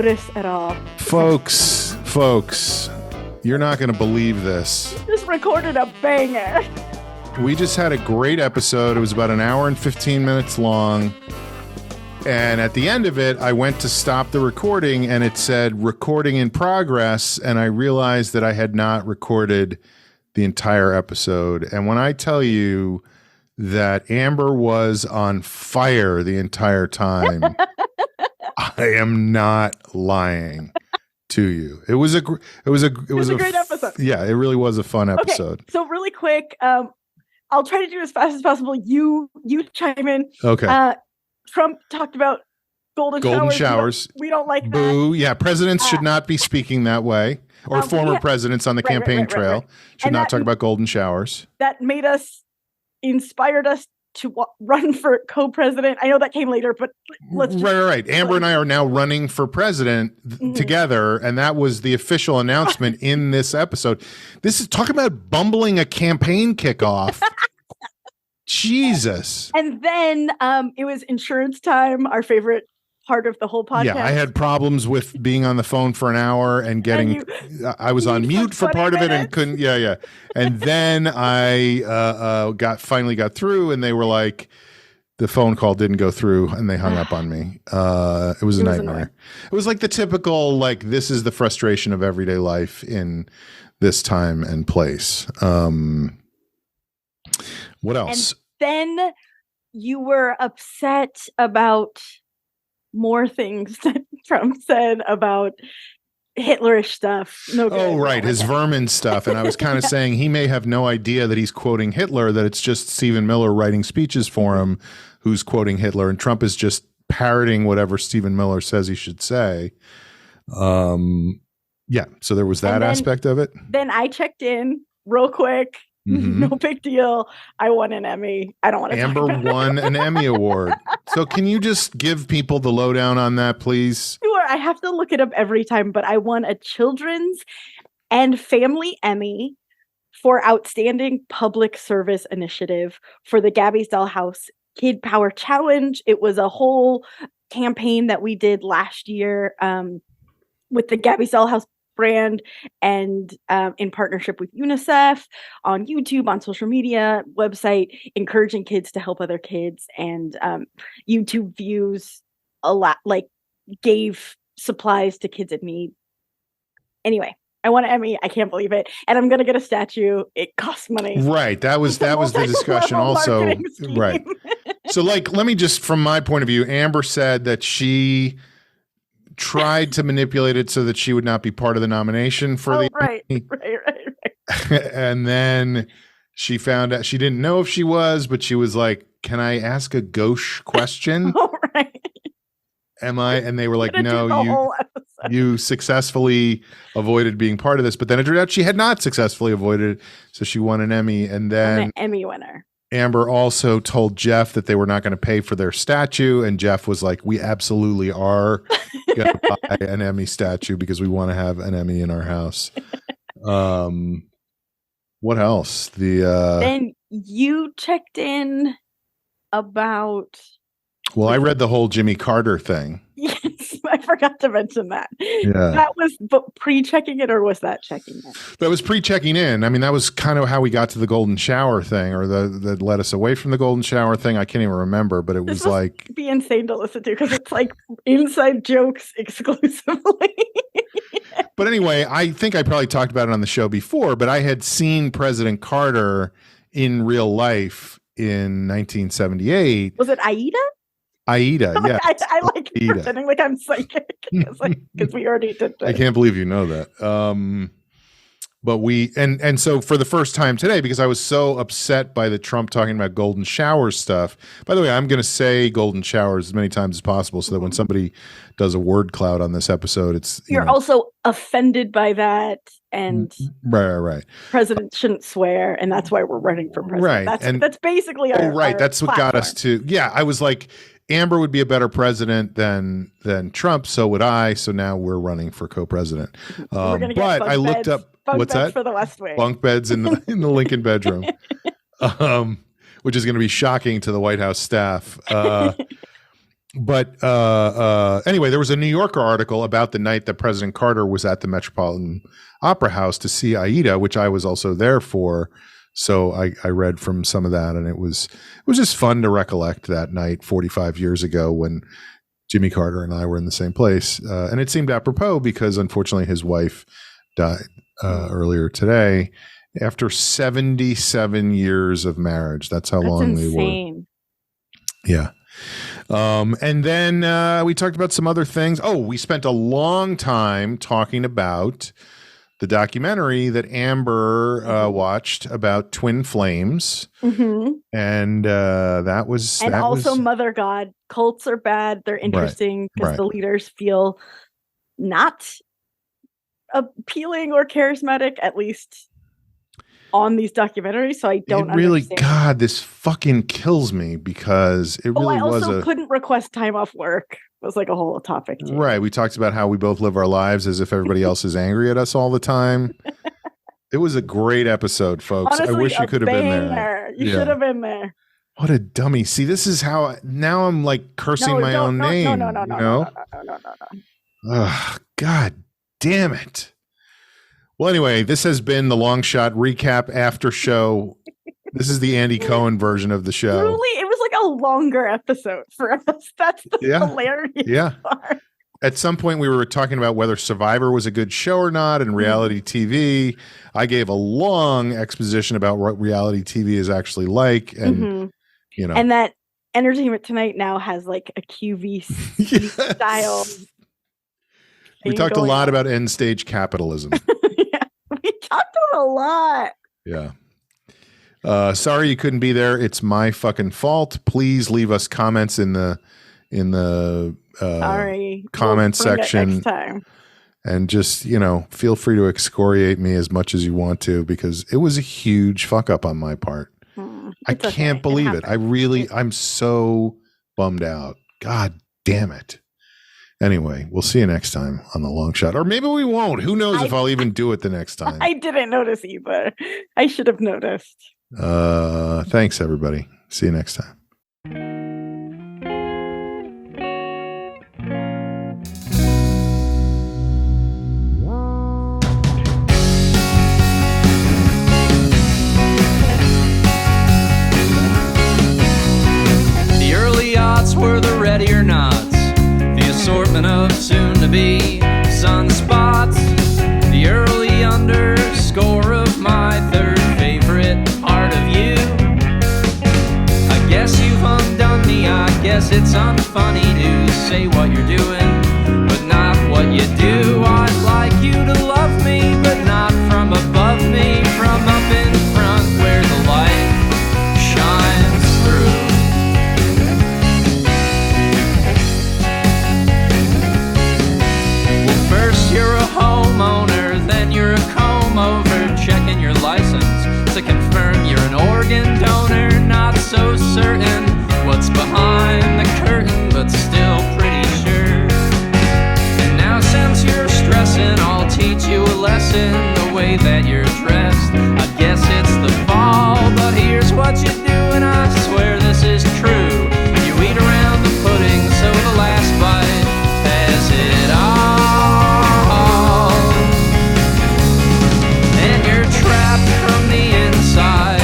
notice at all. Folks, you're not going to believe this. Just recorded a banger. We just had a great episode. It was about an hour and 15 minutes long. And at the end of it, I went to stop the recording and it said recording in progress. And I realized that I had not recorded the entire episode. And when I tell you that Amber was on fire the entire time, I am not lying to you. It was a great episode. Yeah, it really was a fun episode. Okay, so really quick, I'll try to do as fast as possible. You chime in. Okay. Trump talked about golden showers. We don't like Boo. that. Yeah, presidents should not be speaking that way. Or former presidents on the campaign trail should not talk about golden showers. That inspired us to run for co-president. I know that came later, but let's just... Right. Amber and I are now running for president together, and that was the official announcement in this episode. This is talking about bumbling a campaign kickoff. Jesus. And then it was insurance time, our favorite part of the whole podcast. Yeah, I had problems with being on the phone for an hour and getting I was on mute for part of it and couldn't and then I finally got through and they were like, the phone call didn't go through and they hung up on me. It was a nightmare. Annoying. It was like the typical, like, this is the frustration of everyday life in this time and place. What else? And then you were upset about more things that Trump said about Hitlerish stuff. Right. His vermin stuff. And I was kind of saying he may have no idea that he's quoting Hitler, that it's just Stephen Miller writing speeches for him who's quoting Hitler. And Trump is just parroting whatever Stephen Miller says he should say. Yeah. So there was that aspect of it. Then I checked in real quick. No big deal. I won an Emmy. I don't want to. Amber won an Emmy award. So can you just give people the lowdown on that, please? Sure. I have to look it up every time, but I won a children's and family Emmy for outstanding public service initiative for the Gabby's Dollhouse Kid Power Challenge. It was a whole campaign that we did last year with the Gabby's Dollhouse brand and in partnership with UNICEF on YouTube, on social media, website, encouraging kids to help other kids, and YouTube views a lot, like gave supplies to kids in need. Anyway, I won an Emmy. I can't believe it. And I'm going to get a statue. It costs money. Right. That was the discussion also. Right. So, like, let me just, from my point of view, Amber said that she tried to manipulate it so that she would not be part of the nomination for the right. And then she found out, she didn't know if she was, but she was like, can I ask a gauche question? Am I? And they were like, no, you successfully avoided being part of this. But then it turned out she had not successfully avoided it. So she won an Emmy. And then an Emmy winner. Amber also told Jeff that they were not going to pay for their statue. And Jeff was like, we absolutely are going to buy an Emmy statue because we want to have an Emmy in our house. What else? Then you checked in about... Well, I read the whole Jimmy Carter thing. Yes, I forgot to mention that. Yeah. That was pre-checking it, or was that checking in? That was pre-checking in. I mean, that was kind of how we got to the golden shower thing, or that led us away from the golden shower thing. I can't even remember, but it was like... be insane to listen to because it's like inside jokes exclusively. But anyway, I think I probably talked about it on the show before, but I had seen President Carter in real life in 1978. Was it Aida? Aida, yeah. I like Aida. Pretending like I'm psychic because we already did that. I can't believe you know that. But we and so for the first time today, because I was so upset by the Trump talking about golden shower stuff. By the way, I'm going to say golden showers as many times as possible so that when somebody does a word cloud on this episode, it's you're also offended by that. And right. President shouldn't swear, and that's why we're running for president. Right, that's basically our right. That's what platform. Got us to. Yeah, I was like, Amber would be a better president than Trump. So would I. So now we're running for co-president. But I looked up what's that for the West Wing. Bunk beds in the Lincoln bedroom, which is going to be shocking to the White House staff. But anyway, there was a New Yorker article about the night that President Carter was at the Metropolitan Opera House to see Aida, which I was also there for. So I read from some of that, and it was just fun to recollect that night 45 years ago when Jimmy Carter and I were in the same place. And it seemed apropos because unfortunately his wife died earlier today after 77 years of marriage. That's how long insane. They were. Yeah. And then we talked about some other things. Oh, we spent a long time talking about the documentary that Amber watched about twin flames. Mm-hmm. And that was... And that also was, Mother God. Cults are bad. They're interesting because the leaders feel not appealing or charismatic, at least on these documentaries. So I don't understand. God, this fucking kills me because it really was. I also couldn't request time off work. It was like a whole topic too. Right. We talked about how we both live our lives as if everybody else is angry at us all the time. It was a great episode, folks. Honestly, I wish you could have been there. You should have been there. What a dummy. See, this is how now I'm like cursing my own name. No. Ugh, God damn it. Well, anyway, this has been the Long Shot Recap After Show. This is the Andy Cohen version of the show. Truly, it was like a longer episode for us. That's the hilarious part. At some point, we were talking about whether Survivor was a good show or not in reality TV. I gave a long exposition about what reality TV is actually like. And, you know. And that Entertainment Tonight now has like a QVC style. We talked a lot about end stage capitalism. We talked about a lot. Yeah. Sorry you couldn't be there. It's my fucking fault. Please leave us comments in the comment section next time. And just, feel free to excoriate me as much as you want to, because it was a huge fuck up on my part. I can't believe it. I'm so bummed out. God damn it. Anyway, we'll see you next time on The Long Shot. Or maybe we won't. Who knows if I'll even do it the next time. I didn't notice either. I should have noticed. Thanks, everybody. See you next time. The early aughts were the ready or nots. Assortment of soon-to-be sunspots. The early underscore of my third favorite part of you. I guess you've undone me. I guess it's unfunny to say what you're doing, but not what you do. I'd like you to love me, but not from above me, from up in front where the light shines through. First you're a homeowner, then you're a comb-over, checking your license to confirm you're an organ donor. Not so certain what's behind the curtain, but still pretty sure. And now since you're stressing, I'll teach you a lesson, the way that you're dressed. I guess it's the fall, but here's what you do, and I swear this is true. You eat around the pudding, so the last bite has it all. Trapped from the inside,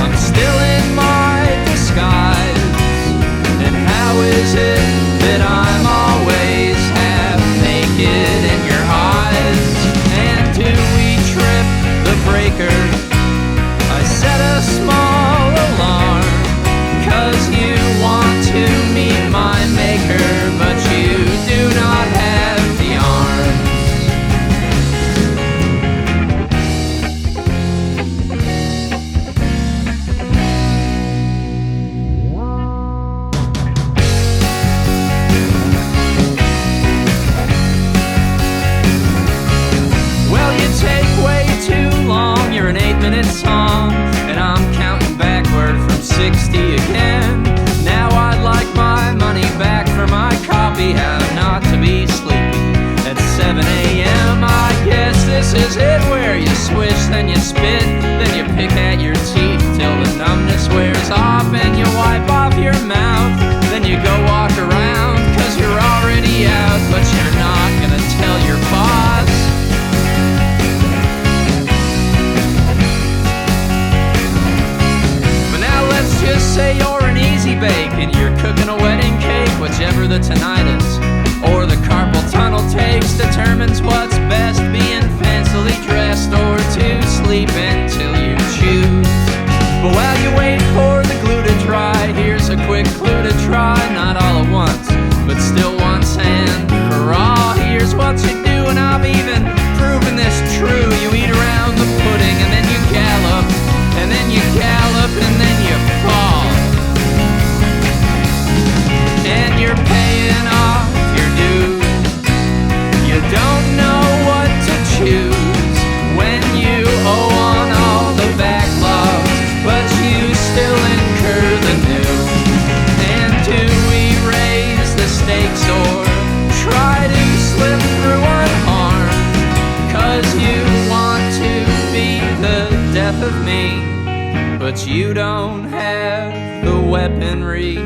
I'm still in my disguise. And how is it that I'm always half naked in your eyes? And do we trip the breaker? I set a small whichever the tinnitus or the carpal tunnel takes determines what's best, being fancily dressed or to sleep until you choose. But while you wait for the glue to dry, here's a quick clue to try, not all at once, but still once and for all. Here's what you do, and I've even proven this true. You eat around the pudding, and then you gallop, and then you gallop, and then you fall. And you're paying off your dues. You don't know what to choose when you owe on all the backlogs, but you still incur the new. And do we raise the stakes or try to slip through unharmed? 'Cause you want to be the death of me, but you don't have the weaponry